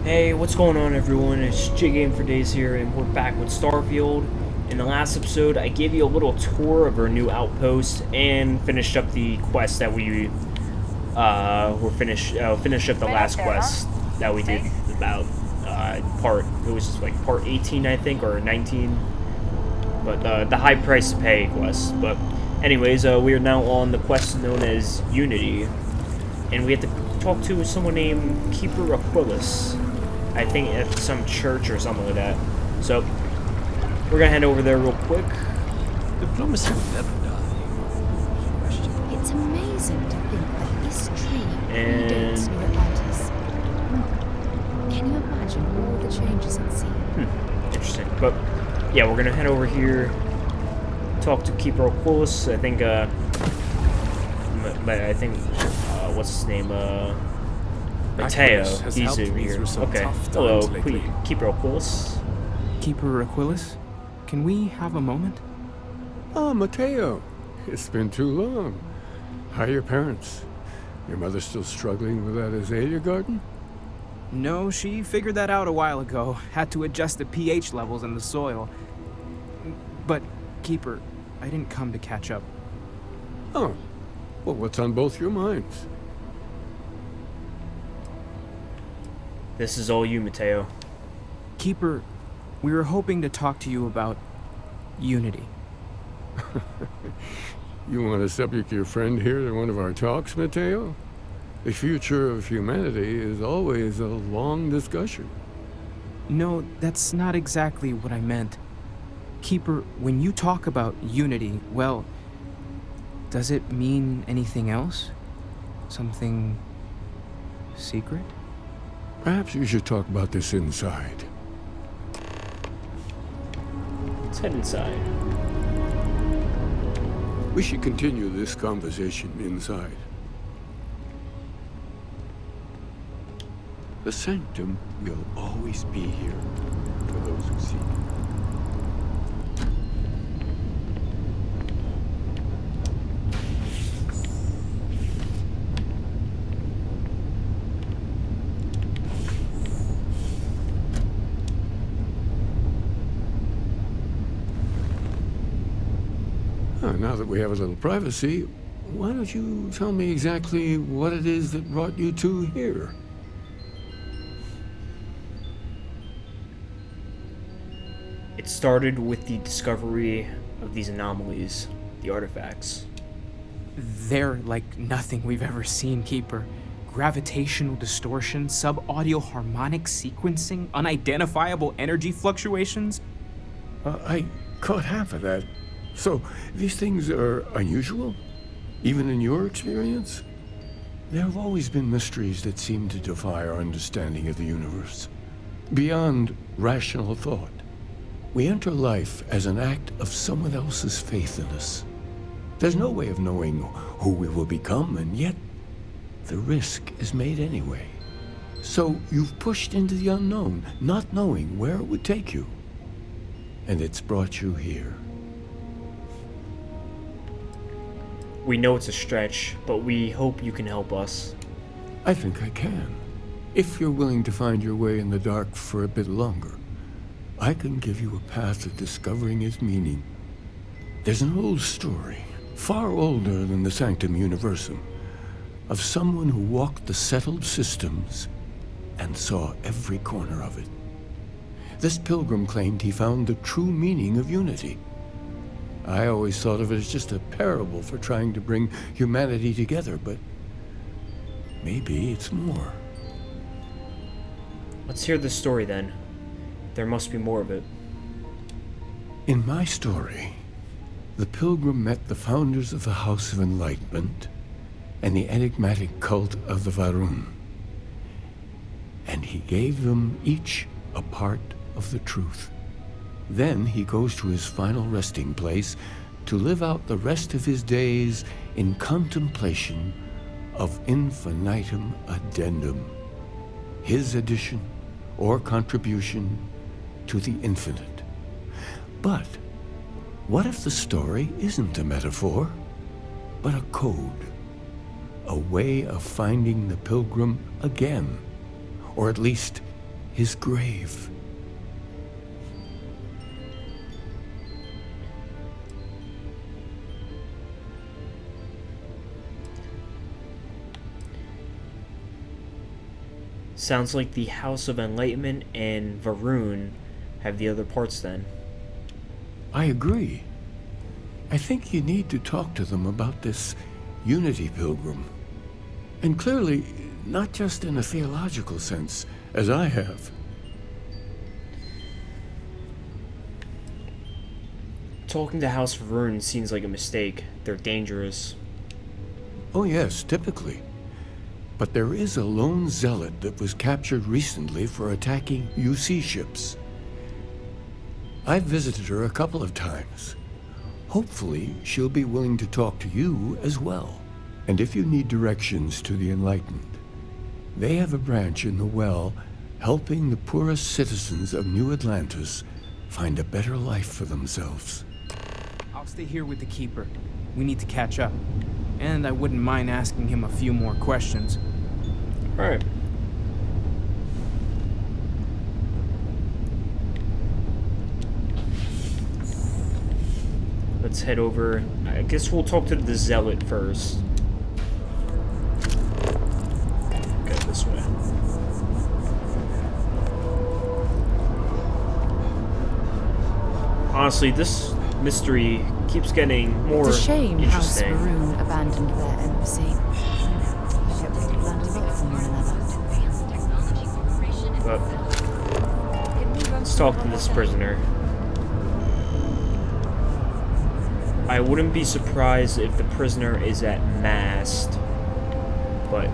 Hey, what's going on, everyone? It's J Game for Days here, and we're back with Starfield. In the last episode, I gave you a little tour of our new outpost and finished up the quest that we finished up the last quest that we did about part. It was like part 18, I think, or 19. But the high price to pay quest. But anyways, we are now on the quest known as Unity, and we have to talk to someone named Keeper Aquilas. I think at some church or something like that. So we're gonna head over there real quick. Diplomacy will never die. It's amazing to think that this tree And predates New Atlantis. Can you imagine all the changes it's seen? interesting. But yeah, we're gonna head over here, talk to Keeper Aquilas. I think what's his name? Mateo. Aquilas has He's helped over me here. through some Okay. tough Hello, times lately. Keeper Aquilas. Keeper Aquilas, can we have a moment? Ah, Mateo. It's been too long. How are your parents? Your mother still struggling with that azalea garden? No, she figured that out a while ago. Had to adjust the pH levels in the soil. But, Keeper, I didn't come to catch up. Oh. Well, what's on both your minds? This is all you, Mateo. Keeper, we were hoping to talk to you about Unity. You want to subject your friend here to one of our talks, Mateo? The future of humanity is always a long discussion. No, that's not exactly what I meant. Keeper, when you talk about Unity, well, does it mean anything else? Something secret? Perhaps you should talk about this inside. Let's head inside. We should continue this conversation inside. The sanctum will always be here for those who seek it. Now that we have a little privacy, why don't you tell me exactly what it is that brought you two here? It started with the discovery of these anomalies, the artifacts. They're like nothing we've ever seen, Keeper. Gravitational distortion, sub-audio harmonic sequencing, unidentifiable energy fluctuations. I caught half of that. So, these things are unusual? Even in your experience? There have always been mysteries that seem to defy our understanding of the universe. Beyond rational thought. We enter life as an act of someone else's faith in us. There's no way of knowing who we will become, and yet the risk is made anyway. So you've pushed into the unknown, not knowing where it would take you. And it's brought you here. We know it's a stretch, but we hope you can help us. I think I can. If you're willing to find your way in the dark for a bit longer, I can give you a path of discovering its meaning. There's an old story, far older than the Sanctum Universum, of someone who walked the settled systems and saw every corner of it. This pilgrim claimed he found the true meaning of unity. I always thought of it as just a parable for trying to bring humanity together, but maybe it's more. Let's hear the story then. There must be more of it. In my story, the pilgrim met the founders of the House of Enlightenment and the enigmatic cult of the Varun. And he gave them each a part of the truth. Then he goes to his final resting place to live out the rest of his days in contemplation of infinitum addendum, his addition or contribution to the infinite. But what if the story isn't a metaphor, but a code? A way of finding the pilgrim again, or at least his grave. Sounds like the House of Enlightenment and Varun have the other parts then. I agree. I think you need to talk to them about this unity pilgrim. And clearly, not just in a theological sense, as I have. Talking to House Varun seems like a mistake. They're dangerous. Oh yes, typically. But there is a lone zealot that was captured recently for attacking UC ships. I've visited her a couple of times. Hopefully, she'll be willing to talk to you as well. And if you need directions to the Enlightened, they have a branch in the Well helping the poorest citizens of New Atlantis find a better life for themselves. I'll stay here with the Keeper. We need to catch up. And I wouldn't mind asking him a few more questions. Alright. Let's head over. I guess we'll talk to the Zealot first. Go this way. Honestly, this mystery keeps getting more It's a shame House interesting. Varun abandoned their embassy. I hope they've learned a lot from one another. But let's talk to this prisoner. I wouldn't be surprised if the prisoner is at mast, but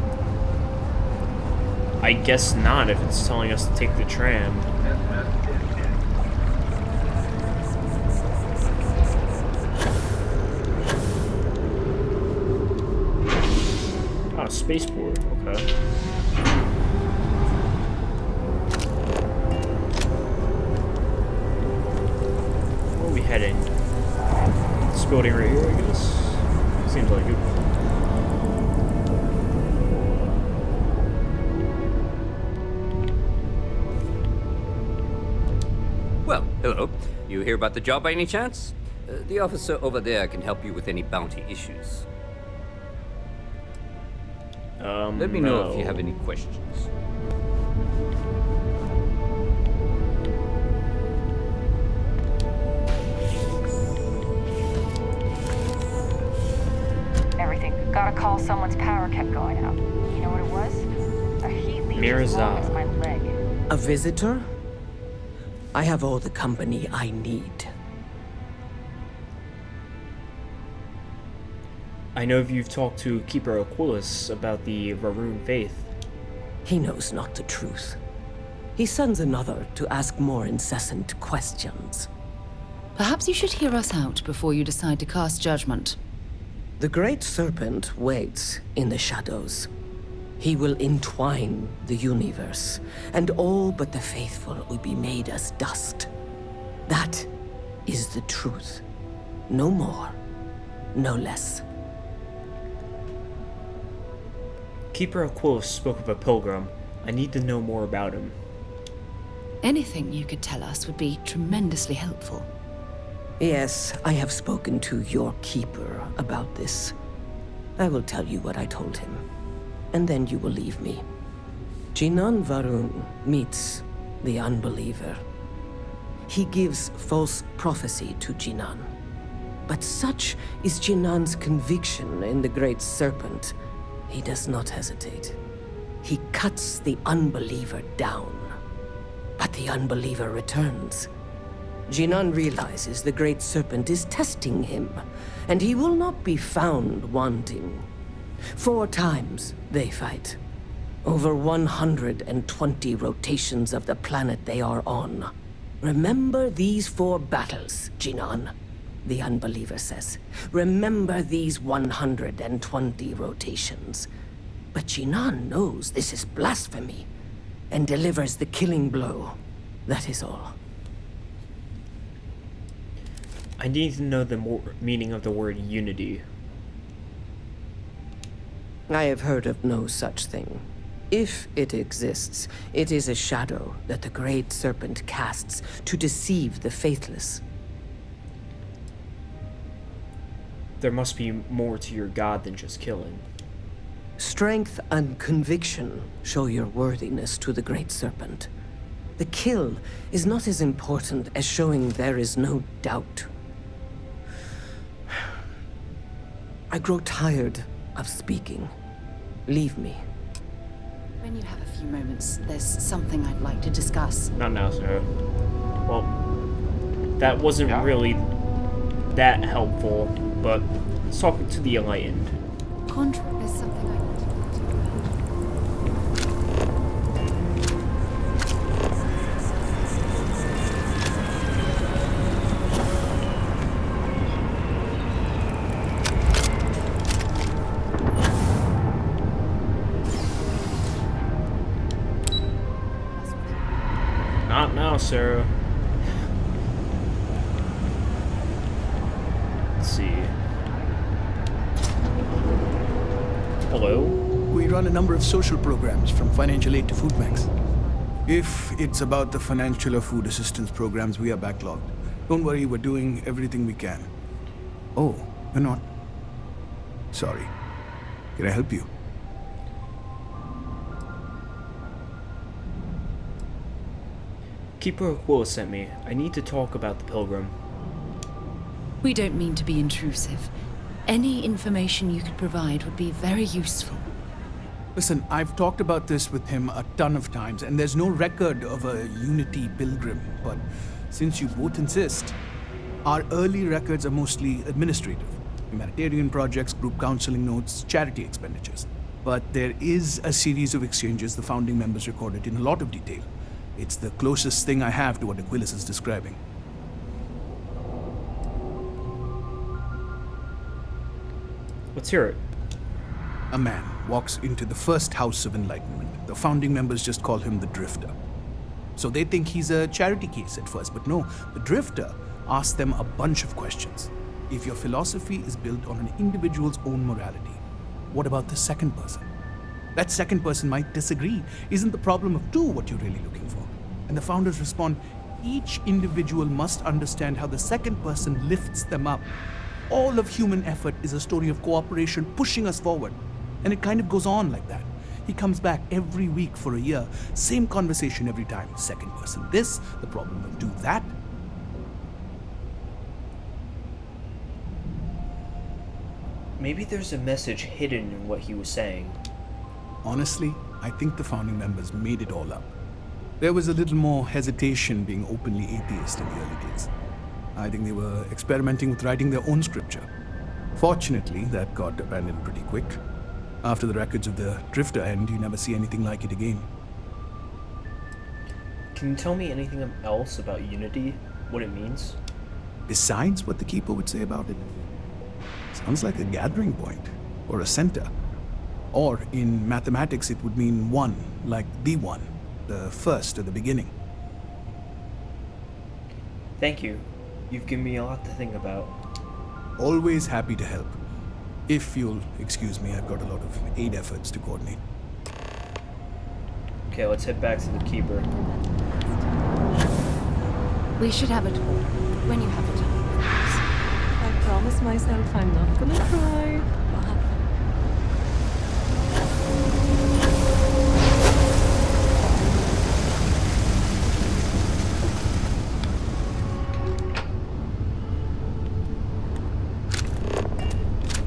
I guess not if it's telling us to take the tram. Oh, spaceport, okay. Where are we heading? This building right here, I guess? Seems like it. Well, hello. You hear about the job by any chance? The officer over there can help you with any bounty issues. Let me know if you have any questions. Everything. Got a call someone's power kept going out. You know what it was? A heat leech as long as my leg. A visitor? I have all the company I need. I know you've talked to Keeper Aquilas about the Varun faith. He knows not the truth. He sends another to ask more incessant questions. Perhaps you should hear us out before you decide to cast judgment. The Great Serpent waits in the shadows. He will entwine the universe, and all but the faithful will be made as dust. That is the truth. No more, no less. Keeper Aquilas spoke of a pilgrim. I need to know more about him. Anything you could tell us would be tremendously helpful. Yes, I have spoken to your keeper about this. I will tell you what I told him, and then you will leave me. Jinan Varun meets the unbeliever. He gives false prophecy to Jinan. But such is Jinan's conviction in the Great Serpent, he does not hesitate. He cuts the unbeliever down. But the unbeliever returns. Jinan realizes the Great Serpent is testing him, and he will not be found wanting. 4 times they fight. Over 120 rotations of the planet they are on. Remember these 4 battles, Jinan, the unbeliever says. Remember these 120 rotations. But Jinan knows this is blasphemy, and delivers the killing blow. That is all. I need to know the meaning of the word unity. I have heard of no such thing. If it exists, it is a shadow that the Great Serpent casts to deceive the faithless. There must be more to your god than just killing. Strength and conviction show your worthiness to the Great Serpent. The kill is not as important as showing there is no doubt. I grow tired of speaking. Leave me. When you have a few moments, there's something I'd like to discuss. Not now, Sarah. Well, that wasn't really that helpful, but let's talk to the Enlightened. There's something I want to talk to you about. Not now, Sarah. Let's see. Hello? We run a number of social programs, from financial aid to food banks. If it's about the financial or food assistance programs, we are backlogged. Don't worry, we're doing everything we can. Oh, you're not? Sorry. Can I help you? Keeper Aquilas sent me. I need to talk about the Pilgrim. We don't mean to be intrusive. Any information you could provide would be very useful. Listen, I've talked about this with him a ton of times, and there's no record of a Unity pilgrim. But since you both insist, our early records are mostly administrative. Humanitarian projects, group counseling notes, charity expenditures. But there is a series of exchanges the founding members recorded in a lot of detail. It's the closest thing I have to what Aquilas is describing. Let's hear it. A man walks into the first House of Enlightenment. The founding members just call him the Drifter. So they think he's a charity case at first, but no, the Drifter asks them a bunch of questions. If your philosophy is built on an individual's own morality, what about the second person? That second person might disagree. Isn't the problem of two what you're really looking for? And the founders respond, each individual must understand how the second person lifts them up. All of human effort is a story of cooperation pushing us forward. And it kind of goes on like that. He comes back every week for a year. Same conversation every time. Second person this, the problem of do that. Maybe there's a message hidden in what he was saying. Honestly, I think the founding members made it all up. There was a little more hesitation being openly atheist in the early days. I think they were experimenting with writing their own scripture. Fortunately, that got abandoned pretty quick. After the records of the Drifter end, you never see anything like it again. Can you tell me anything else about Unity? What it means? Besides what the Keeper would say about it? Sounds like a gathering point, or a center. Or, in mathematics, it would mean one, like the one, the first or the beginning. Thank you. You've given me a lot to think about. Always happy to help. If you'll excuse me, I've got a lot of aid efforts to coordinate. Okay, let's head back to the Keeper. We should have a talk when you have a time. I promise myself I'm not gonna cry.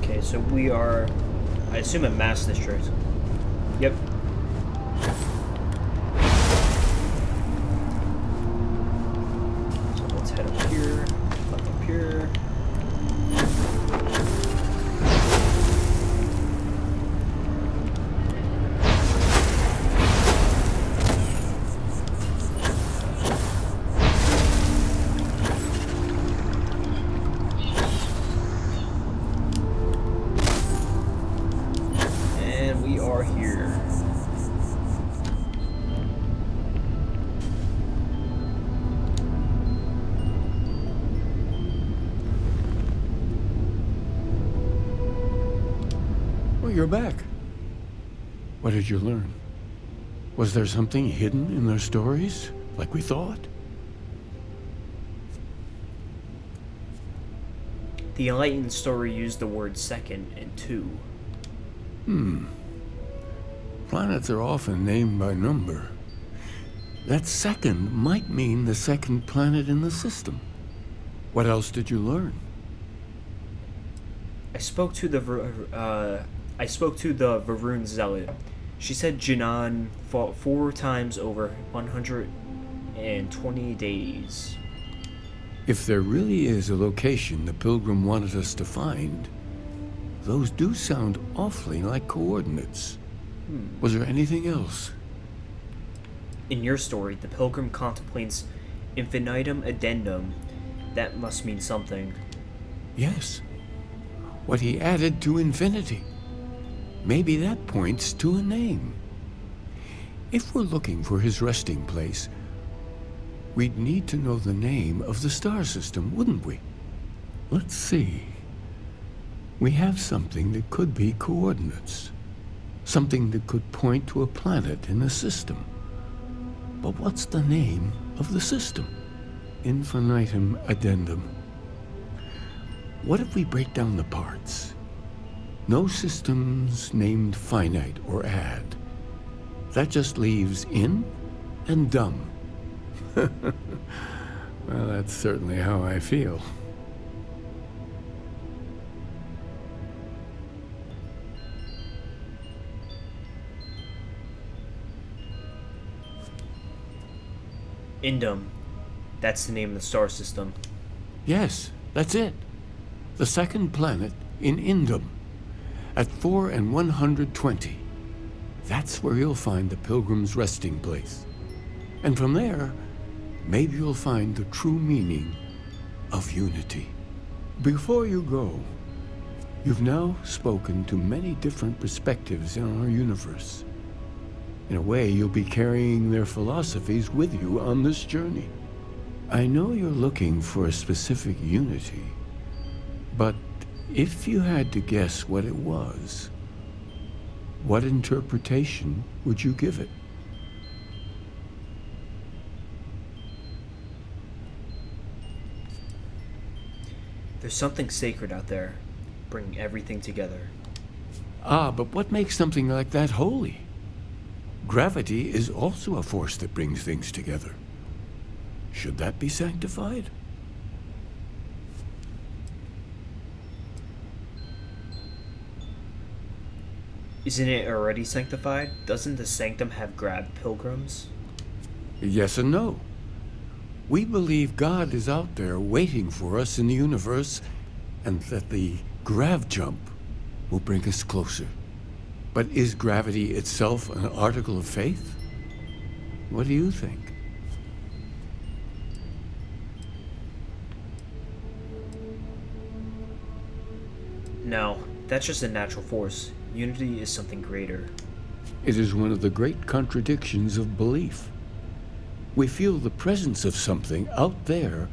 Okay, so we are, I assume, a mass district. Yep. So let's head up here, up here. You're back. What did you learn? Was there something hidden in their stories, like we thought? The Enlightened story used the word second and two. Planets are often named by number. That second might mean the second planet in the system. What else did you learn? I spoke to the Varun Zealot. She said Jinan fought 4 times over 120 days. If there really is a location the Pilgrim wanted us to find, those do sound awfully like coordinates. Was there anything else? In your story, the Pilgrim contemplates infinitum addendum. That must mean something. Yes. What he added to infinity. Maybe that points to a name. If we're looking for his resting place, we'd need to know the name of the star system, wouldn't we? Let's see. We have something that could be coordinates. Something that could point to a planet in the system. But what's the name of the system? Infinitum addendum. What if we break down the parts? No systems named finite or add. That just leaves in and dumb. Well, that's certainly how I feel. Indum. That's the name of the star system. Yes, that's it. The second planet in Indum. At 4 and 120. That's where you'll find the Pilgrim's resting place. And from there, maybe you'll find the true meaning of unity. Before you go, you've now spoken to many different perspectives in our universe. In a way, you'll be carrying their philosophies with you on this journey. I know you're looking for a specific unity, but if you had to guess what it was, what interpretation would you give it? There's something sacred out there, bringing everything together. Ah, but what makes something like that holy? Gravity is also a force that brings things together. Should that be sanctified? Isn't it already sanctified? Doesn't the sanctum have grav pilgrims? Yes and no. We believe God is out there waiting for us in the universe, and that the grav jump will bring us closer. But is gravity itself an article of faith? What do you think? No, that's just a natural force. Unity is something greater. It is one of the great contradictions of belief. We feel the presence of something out there,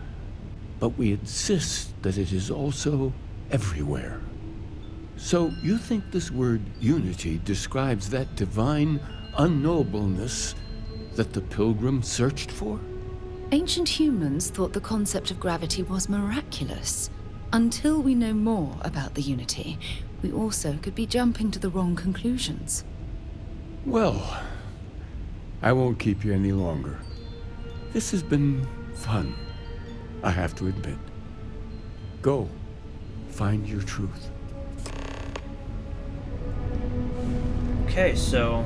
but we insist that it is also everywhere. So you think this word unity describes that divine unknowableness that the Pilgrim searched for? Ancient humans thought the concept of gravity was miraculous. Until we know more about the Unity, we also could be jumping to the wrong conclusions. Well, I won't keep you any longer. This has been fun, I have to admit. Go, find your truth. Okay, so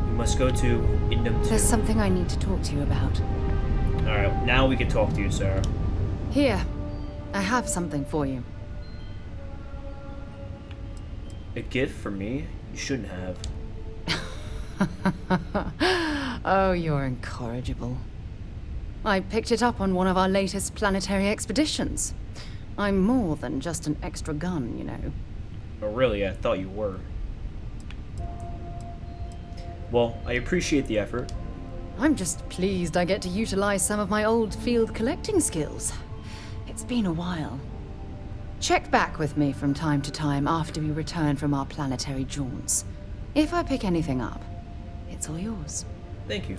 we must go to Indum 2. There's something I need to talk to you about. Alright, now we can talk to you, Sarah. Here, I have something for you. A gift for me? You shouldn't have. Oh, you're incorrigible. I picked it up on one of our latest planetary expeditions. I'm more than just an extra gun, you know. Oh, really? I thought you were. Well, I appreciate the effort. I'm just pleased I get to utilize some of my old field collecting skills. It's been a while. Check back with me from time to time after we return from our planetary jaunts. If I pick anything up, It's all yours. Thank you.